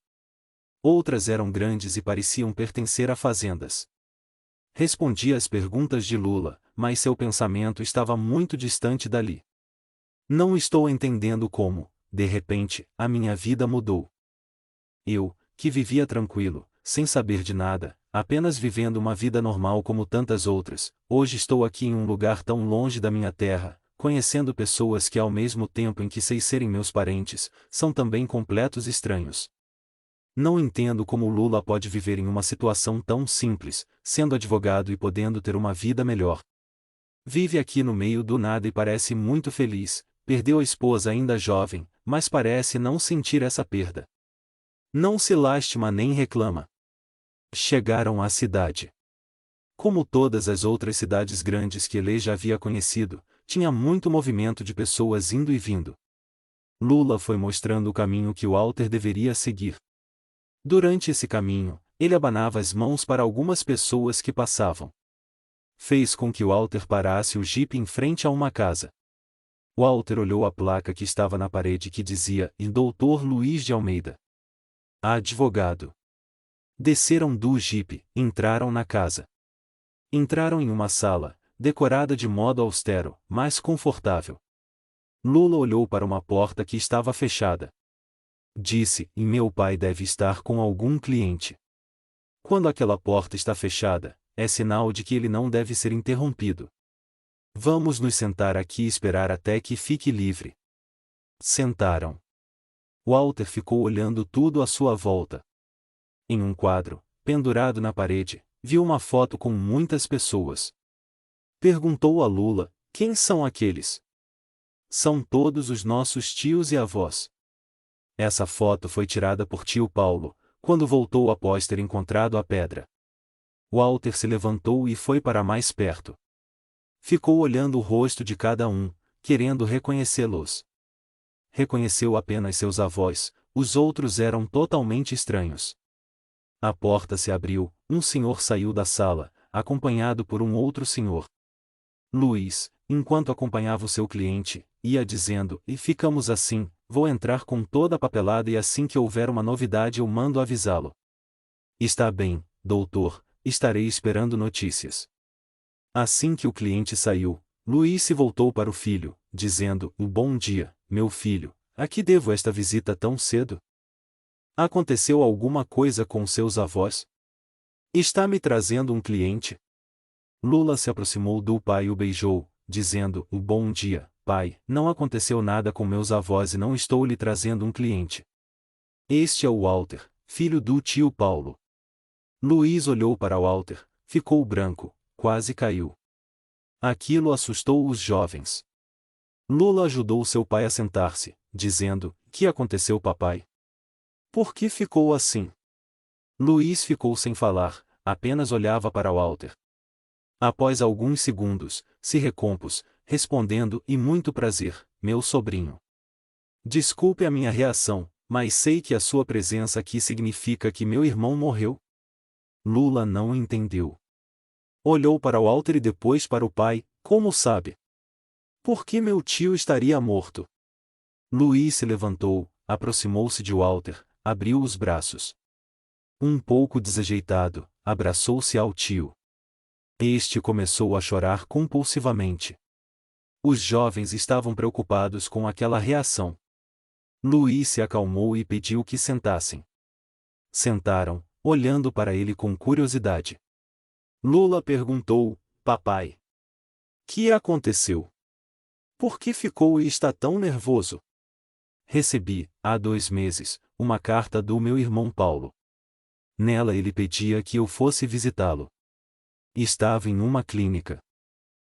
Outras eram grandes e pareciam pertencer a fazendas. Respondia às perguntas de Lula, mas seu pensamento estava muito distante dali. Não estou entendendo como, de repente, a minha vida mudou. Eu, que vivia tranquilo, sem saber de nada, apenas vivendo uma vida normal como tantas outras, hoje estou aqui em um lugar tão longe da minha terra, conhecendo pessoas que ao mesmo tempo em que sei serem meus parentes, são também completos estranhos. Não entendo como Lula pode viver em uma situação tão simples, sendo advogado e podendo ter uma vida melhor. Vive aqui no meio do nada e parece muito feliz, perdeu a esposa ainda jovem, mas parece não sentir essa perda. Não se lastima nem reclama. Chegaram à cidade. Como todas as outras cidades grandes que ele já havia conhecido, tinha muito movimento de pessoas indo e vindo. Lula foi mostrando o caminho que Walter deveria seguir. Durante esse caminho, ele abanava as mãos para algumas pessoas que passavam. Fez com que Walter parasse o jipe em frente a uma casa. Walter olhou a placa que estava na parede que dizia: Dr. Luiz de Almeida. Advogado. Desceram do jipe, entraram na casa. Entraram em uma sala, decorada de modo austero, mas confortável. Lula olhou para uma porta que estava fechada. Disse: meu pai deve estar com algum cliente. Quando aquela porta está fechada, é sinal de que ele não deve ser interrompido. Vamos nos sentar aqui e esperar até que fique livre. Sentaram. Walter ficou olhando tudo à sua volta. Em um quadro, pendurado na parede, viu uma foto com muitas pessoas. Perguntou a Lula: quem são aqueles? São todos os nossos tios e avós. Essa foto foi tirada por tio Paulo, quando voltou após ter encontrado a pedra. Walter se levantou e foi para mais perto. Ficou olhando o rosto de cada um, querendo reconhecê-los. Reconheceu apenas seus avós, os outros eram totalmente estranhos. A porta se abriu, um senhor saiu da sala, acompanhado por um outro senhor. Luiz, enquanto acompanhava o seu cliente, ia dizendo: "E ficamos assim, vou entrar com toda a papelada e assim que houver uma novidade eu mando avisá-lo." "Está bem, doutor, estarei esperando notícias." Assim que o cliente saiu, Luiz se voltou para o filho, dizendo: "Bom dia, meu filho, a que devo esta visita tão cedo? Aconteceu alguma coisa com seus avós? Está me trazendo um cliente?" Lula se aproximou do pai e o beijou, dizendo: "Bom dia, pai, não aconteceu nada com meus avós e não estou lhe trazendo um cliente. Este é o Walter, filho do tio Paulo." Luiz olhou para Walter, ficou branco, quase caiu. Aquilo assustou os jovens. Lula ajudou seu pai a sentar-se, dizendo: "Que aconteceu, papai? Por que ficou assim?" Luiz ficou sem falar, apenas olhava para Walter. Após alguns segundos, se recompôs, respondendo: "E muito prazer, meu sobrinho. Desculpe a minha reação, mas sei que a sua presença aqui significa que meu irmão morreu." Lula não entendeu. Olhou para Walter e depois para o pai: "Como sabe? Por que meu tio estaria morto?" Luiz se levantou, aproximou-se de Walter, abriu os braços. Um pouco desajeitado, abraçou-se ao tio. Este começou a chorar compulsivamente. Os jovens estavam preocupados com aquela reação. Luiz se acalmou e pediu que sentassem. Sentaram, olhando para ele com curiosidade. Lula perguntou: "Papai, que aconteceu? Por que ficou e está tão nervoso?" "Recebi, há 2 meses, uma carta do meu irmão Paulo. Nela ele pedia que eu fosse visitá-lo. Estava em uma clínica.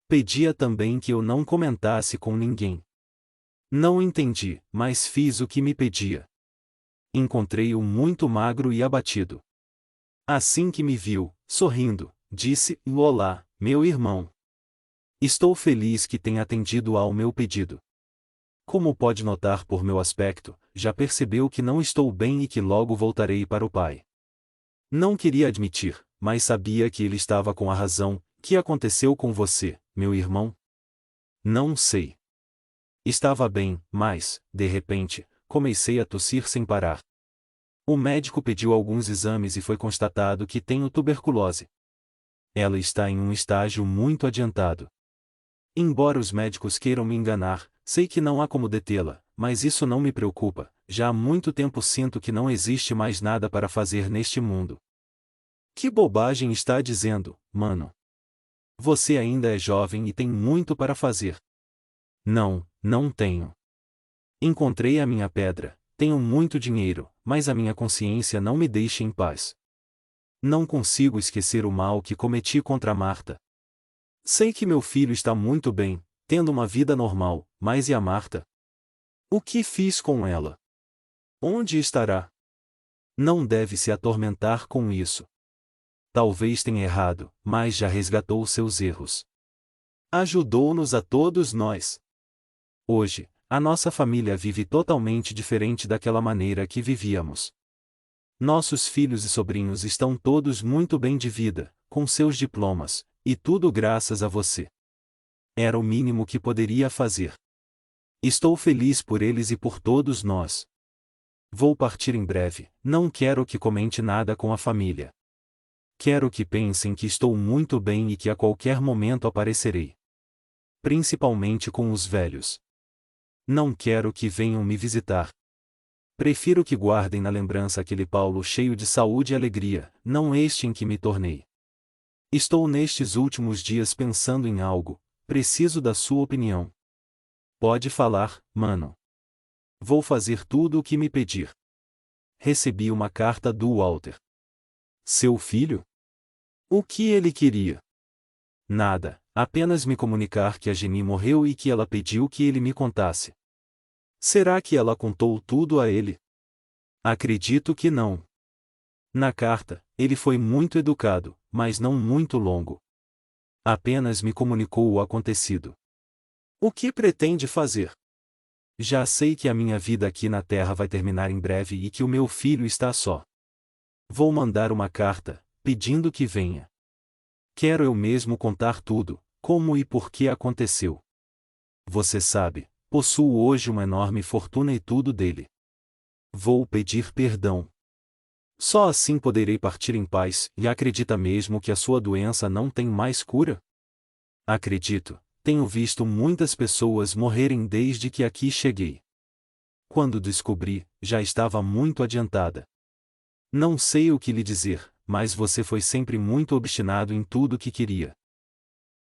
Pedia também que eu não comentasse com ninguém. Não entendi, mas fiz o que me pedia. Encontrei-o muito magro e abatido. Assim que me viu, sorrindo, disse: "Olá, meu irmão. Estou feliz que tenha atendido ao meu pedido. Como pode notar por meu aspecto, já percebeu que não estou bem e que logo voltarei para o pai." Não queria admitir, mas sabia que ele estava com a razão. "Que aconteceu com você, meu irmão?" "Não sei. Estava bem, mas, de repente, comecei a tossir sem parar. O médico pediu alguns exames e foi constatado que tenho tuberculose. Ela está em um estágio muito adiantado. Embora os médicos queiram me enganar, sei que não há como detê-la, mas isso não me preocupa. Já há muito tempo sinto que não existe mais nada para fazer neste mundo." "Que bobagem está dizendo, mano? Você ainda é jovem e tem muito para fazer." "Não, não tenho. Encontrei a minha pedra, tenho muito dinheiro, mas a minha consciência não me deixa em paz. Não consigo esquecer o mal que cometi contra Marta. Sei que meu filho está muito bem, tendo uma vida normal, mas e a Marta? O que fiz com ela? Onde estará? Não deve se atormentar com isso. Talvez tenha errado, mas já resgatou seus erros. Ajudou-nos a todos nós. Hoje, a nossa família vive totalmente diferente daquela maneira que vivíamos. Nossos filhos e sobrinhos estão todos muito bem de vida, com seus diplomas, e tudo graças a você. Era o mínimo que poderia fazer. Estou feliz por eles e por todos nós. Vou partir em breve, não quero que comente nada com a família. Quero que pensem que estou muito bem e que a qualquer momento aparecerei. Principalmente com os velhos. Não quero que venham me visitar. Prefiro que guardem na lembrança aquele Paulo cheio de saúde e alegria, não este em que me tornei. Estou nestes últimos dias pensando em algo, preciso da sua opinião." "Pode falar, mano. Vou fazer tudo o que me pedir." Recebi uma carta do Walter. "Seu filho? O que ele queria?" "Nada, apenas me comunicar que a Jenny morreu e que ela pediu que ele me contasse. Será que ela contou tudo a ele? Acredito que não. Na carta, ele foi muito educado, mas não muito longo. Apenas me comunicou o acontecido. O que pretende fazer? Já sei que a minha vida aqui na Terra vai terminar em breve e que o meu filho está só. Vou mandar uma carta, pedindo que venha. Quero eu mesmo contar tudo, como e por que aconteceu. Você sabe, possuo hoje uma enorme fortuna e tudo dele. Vou pedir perdão. Só assim poderei partir em paz, e acredita mesmo que a sua doença não tem mais cura? Acredito, tenho visto muitas pessoas morrerem desde que aqui cheguei. Quando descobri, já estava muito adiantada. Não sei o que lhe dizer, mas você foi sempre muito obstinado em tudo que queria.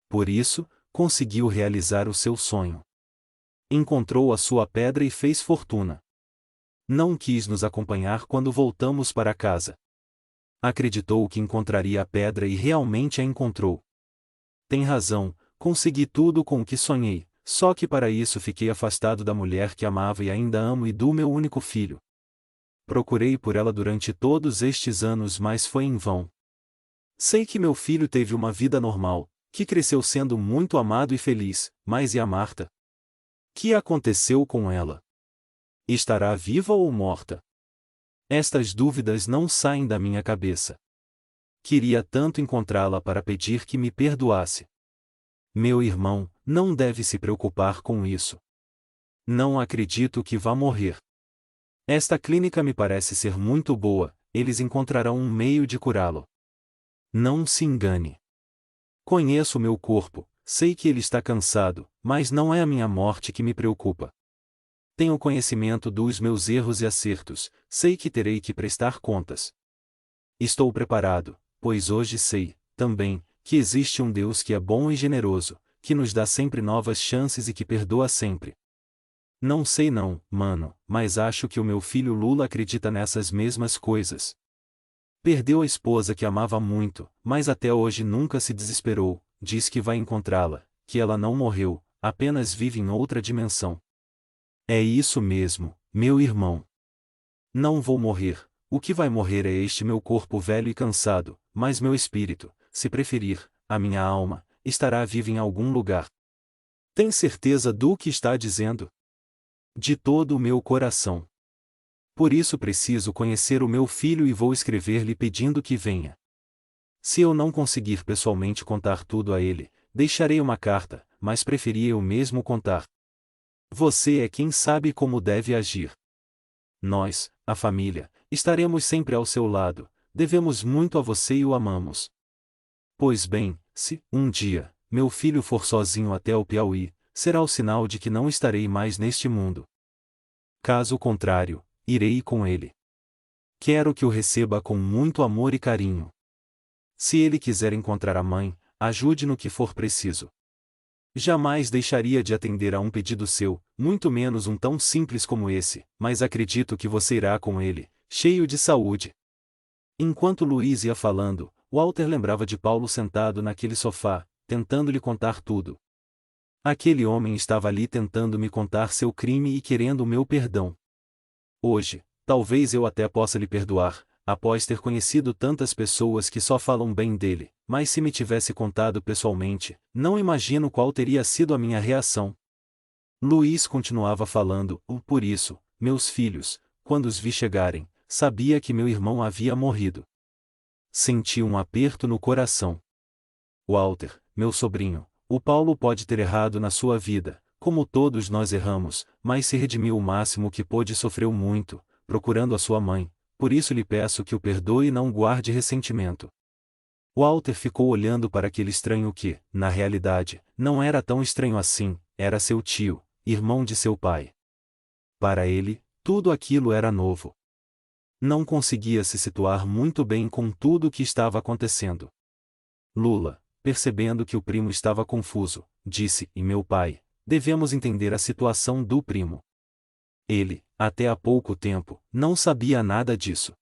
Por isso, conseguiu realizar o seu sonho. Encontrou a sua pedra e fez fortuna. Não quis nos acompanhar quando voltamos para casa. Acreditou que encontraria a pedra e realmente a encontrou. Tem razão, consegui tudo com o que sonhei, só que para isso fiquei afastado da mulher que amava e ainda amo e do meu único filho. Procurei por ela durante todos estes anos, mas foi em vão. Sei que meu filho teve uma vida normal, que cresceu sendo muito amado e feliz, mas e a Marta? Que aconteceu com ela? Estará viva ou morta? Estas dúvidas não saem da minha cabeça. Queria tanto encontrá-la para pedir que me perdoasse. Meu irmão, não deve se preocupar com isso. Não acredito que vá morrer. Esta clínica me parece ser muito boa, eles encontrarão um meio de curá-lo. Não se engane. Conheço meu corpo, sei que ele está cansado, mas não é a minha morte que me preocupa. Tenho conhecimento dos meus erros e acertos, sei que terei que prestar contas. Estou preparado, pois hoje sei, também, que existe um Deus que é bom e generoso, que nos dá sempre novas chances e que perdoa sempre. Não sei não, mano, mas acho que o meu filho Lula acredita nessas mesmas coisas. Perdeu a esposa que amava muito, mas até hoje nunca se desesperou, diz que vai encontrá-la, que ela não morreu, apenas vive em outra dimensão. É isso mesmo, meu irmão. Não vou morrer, o que vai morrer é este meu corpo velho e cansado, mas meu espírito, se preferir, a minha alma, estará viva em algum lugar. Tem certeza do que está dizendo? De todo o meu coração. Por isso preciso conhecer o meu filho e vou escrever-lhe pedindo que venha. Se eu não conseguir pessoalmente contar tudo a ele, deixarei uma carta, mas preferi eu mesmo contar. Você é quem sabe como deve agir. Nós, a família, estaremos sempre ao seu lado, devemos muito a você e o amamos. Pois bem, se, um dia, meu filho for sozinho até o Piauí, será o sinal de que não estarei mais neste mundo. Caso contrário, irei com ele. Quero que o receba com muito amor e carinho. Se ele quiser encontrar a mãe, ajude no que for preciso. Jamais deixaria de atender a um pedido seu, muito menos um tão simples como esse, mas acredito que você irá com ele, cheio de saúde. Enquanto Luiz ia falando, Walter lembrava de Paulo sentado naquele sofá, tentando lhe contar tudo. Aquele homem estava ali tentando me contar seu crime e querendo o meu perdão. Hoje, talvez eu até possa lhe perdoar, após ter conhecido tantas pessoas que só falam bem dele, mas se me tivesse contado pessoalmente, não imagino qual teria sido a minha reação. Luiz continuava falando, por isso, meus filhos, quando os vi chegarem, sabia que meu irmão havia morrido. Senti um aperto no coração. Walter, meu sobrinho, o Paulo pode ter errado na sua vida, como todos nós erramos, mas se redimiu o máximo que pôde e sofreu muito, procurando a sua mãe, por isso lhe peço que o perdoe e não guarde ressentimento. Walter ficou olhando para aquele estranho que, na realidade, não era tão estranho assim, era seu tio, irmão de seu pai. Para ele, tudo aquilo era novo. Não conseguia se situar muito bem com tudo o que estava acontecendo. Lula, percebendo que o primo estava confuso, disse: "E meu pai, devemos entender a situação do primo. Ele, até há pouco tempo, não sabia nada disso.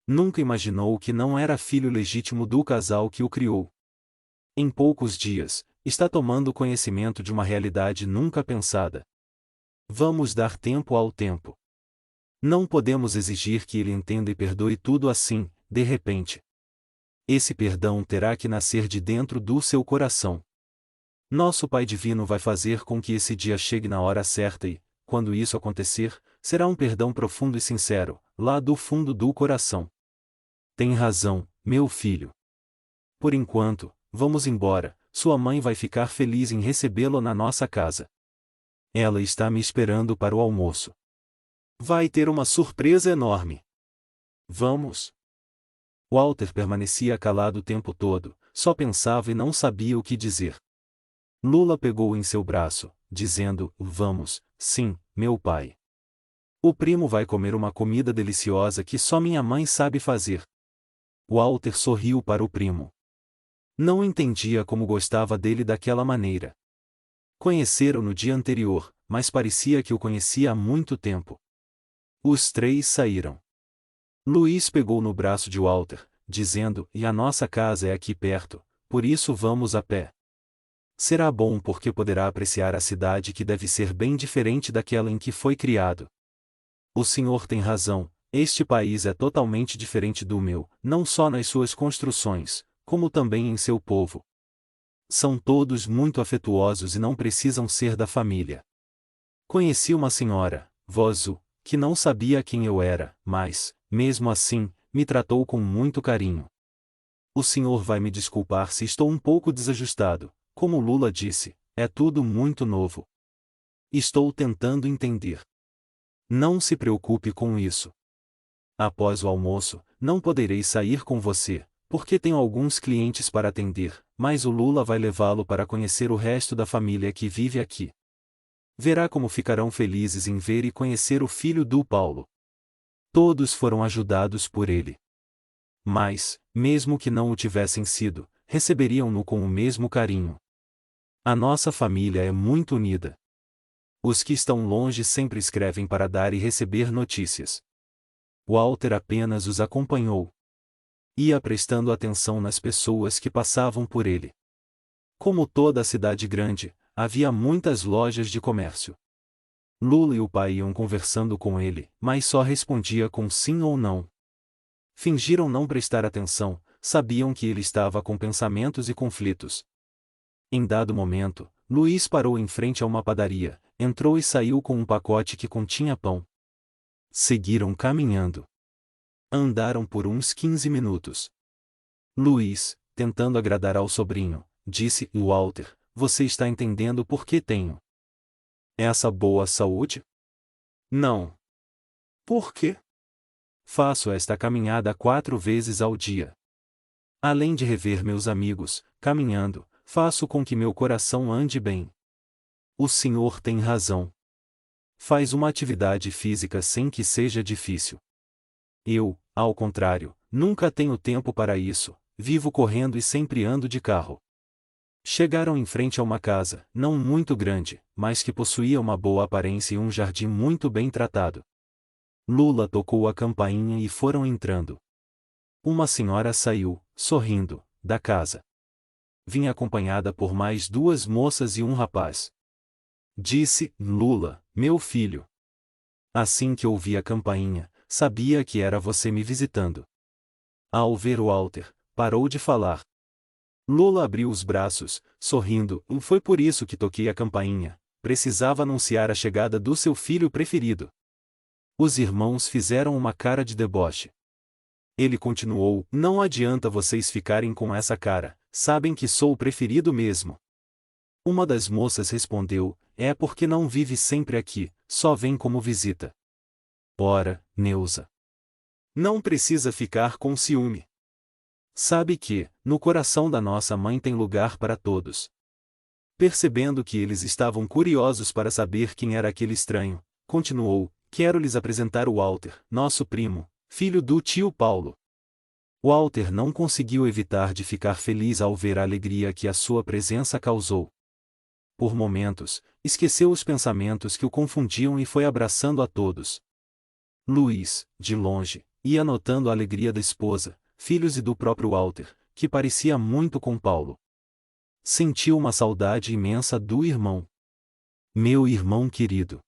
Nunca imaginou que não era filho legítimo do casal que o criou. Em poucos dias, está tomando conhecimento de uma realidade nunca pensada. Vamos dar tempo ao tempo. Não podemos exigir que ele entenda e perdoe tudo assim, de repente. Esse perdão terá que nascer de dentro do seu coração. Nosso Pai Divino vai fazer com que esse dia chegue na hora certa e, quando isso acontecer, será um perdão profundo e sincero, lá do fundo do coração. Tem razão, meu filho. Por enquanto, vamos embora, sua mãe vai ficar feliz em recebê-lo na nossa casa. Ela está me esperando para o almoço. Vai ter uma surpresa enorme. Vamos. Walter permanecia calado o tempo todo, só pensava e não sabia o que dizer. Lula pegou em seu braço, dizendo: Vamos, sim, meu pai. O primo vai comer uma comida deliciosa que só minha mãe sabe fazer. Walter sorriu para o primo. Não entendia como gostava dele daquela maneira. Conheceram no dia anterior, mas parecia que o conhecia há muito tempo. Os três saíram. Luiz pegou no braço de Walter, dizendo: E a nossa casa é aqui perto, por isso vamos a pé. Será bom porque poderá apreciar a cidade que deve ser bem diferente daquela em que foi criado. O senhor tem razão, este país é totalmente diferente do meu, não só nas suas construções, como também em seu povo. São todos muito afetuosos e não precisam ser da família. Conheci uma senhora, Vozu, que não sabia quem eu era, mas, mesmo assim, me tratou com muito carinho. O senhor vai me desculpar se estou um pouco desajustado, como Lula disse, é tudo muito novo. Estou tentando entender. Não se preocupe com isso. Após o almoço, não poderei sair com você, porque tenho alguns clientes para atender, mas o Lula vai levá-lo para conhecer o resto da família que vive aqui. Verá como ficarão felizes em ver e conhecer o filho do Paulo. Todos foram ajudados por ele. Mas, mesmo que não o tivessem sido, receberiam-no com o mesmo carinho. A nossa família é muito unida. Os que estão longe sempre escrevem para dar e receber notícias. Walter apenas os acompanhou. Ia prestando atenção nas pessoas que passavam por ele. Como toda a cidade grande, havia muitas lojas de comércio. Lula e o pai iam conversando com ele, mas só respondia com sim ou não. Fingiram não prestar atenção, sabiam que ele estava com pensamentos e conflitos. Em dado momento, Luiz parou em frente a uma padaria, entrou e saiu com um pacote que continha pão. Seguiram caminhando. Andaram por uns 15 minutos. Luiz, tentando agradar ao sobrinho, disse: Walter, você está entendendo por que tenho essa boa saúde? Não. Por quê? Faço esta caminhada 4 vezes ao dia. Além de rever meus amigos, caminhando, faço com que meu coração ande bem. O senhor tem razão. Faz uma atividade física sem que seja difícil. Eu, ao contrário, nunca tenho tempo para isso, vivo correndo e sempre ando de carro. Chegaram em frente a uma casa, não muito grande, mas que possuía uma boa aparência e um jardim muito bem tratado. Lula tocou a campainha e foram entrando. Uma senhora saiu, sorrindo, da casa. Vinha acompanhada por mais 2 moças e um rapaz. Disse: Lula, meu filho. Assim que ouvi a campainha, sabia que era você me visitando. Ao ver o Walter, parou de falar. Lula abriu os braços, sorrindo: Foi por isso que toquei a campainha. Precisava anunciar a chegada do seu filho preferido. Os irmãos fizeram uma cara de deboche. Ele continuou: Não adianta vocês ficarem com essa cara, sabem que sou o preferido mesmo. Uma das moças respondeu: É porque não vive sempre aqui, só vem como visita. Ora, Neuza. Não precisa ficar com ciúme. Sabe que, no coração da nossa mãe tem lugar para todos. Percebendo que eles estavam curiosos para saber quem era aquele estranho, continuou: Quero lhes apresentar o Walter, nosso primo, filho do tio Paulo. Walter não conseguiu evitar de ficar feliz ao ver a alegria que a sua presença causou. Por momentos, esqueceu os pensamentos que o confundiam e foi abraçando a todos. Luiz, de longe, ia notando a alegria da esposa, filhos e do próprio Walter, que parecia muito com Paulo. Sentiu uma saudade imensa do irmão. Meu irmão querido.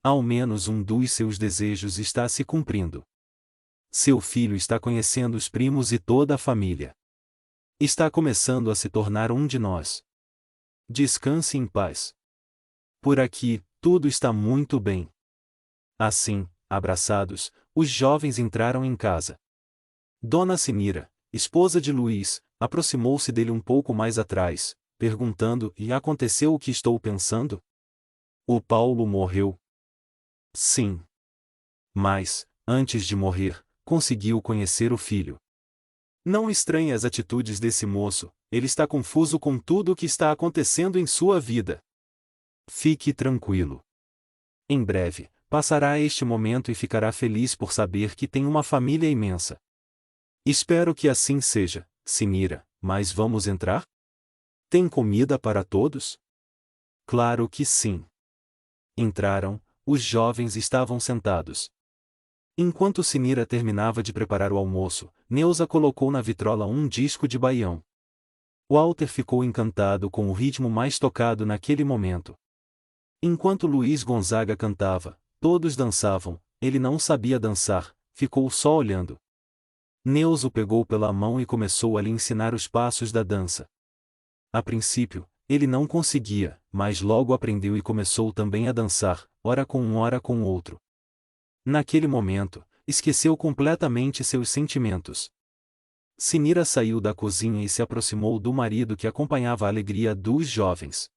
Ao menos um dos seus desejos está se cumprindo. Seu filho está conhecendo os primos e toda a família. Está começando a se tornar um de nós. Descanse em paz. Por aqui, tudo está muito bem. Assim, abraçados, os jovens entraram em casa. Dona Sinira, esposa de Luís, aproximou-se dele um pouco mais atrás, perguntando: E aconteceu o que estou pensando? O Paulo morreu? Sim. Mas, antes de morrer, conseguiu conhecer o filho. Não estranhe as atitudes desse moço, ele está confuso com tudo o que está acontecendo em sua vida. Fique tranquilo. Em breve, passará este momento e ficará feliz por saber que tem uma família imensa. Espero que assim seja, Sinira, mas vamos entrar? Tem comida para todos? Claro que sim. Entraram, os jovens estavam sentados. Enquanto Sinira terminava de preparar o almoço, Neuza colocou na vitrola um disco de baião. Walter ficou encantado com o ritmo mais tocado naquele momento. Enquanto Luís Gonzaga cantava, todos dançavam, ele não sabia dançar, ficou só olhando. Neuza o pegou pela mão e começou a lhe ensinar os passos da dança. A princípio, ele não conseguia, mas logo aprendeu e começou também a dançar, ora com um ora com o outro. Naquele momento, esqueceu completamente seus sentimentos. Sinira saiu da cozinha e se aproximou do marido que acompanhava a alegria dos jovens.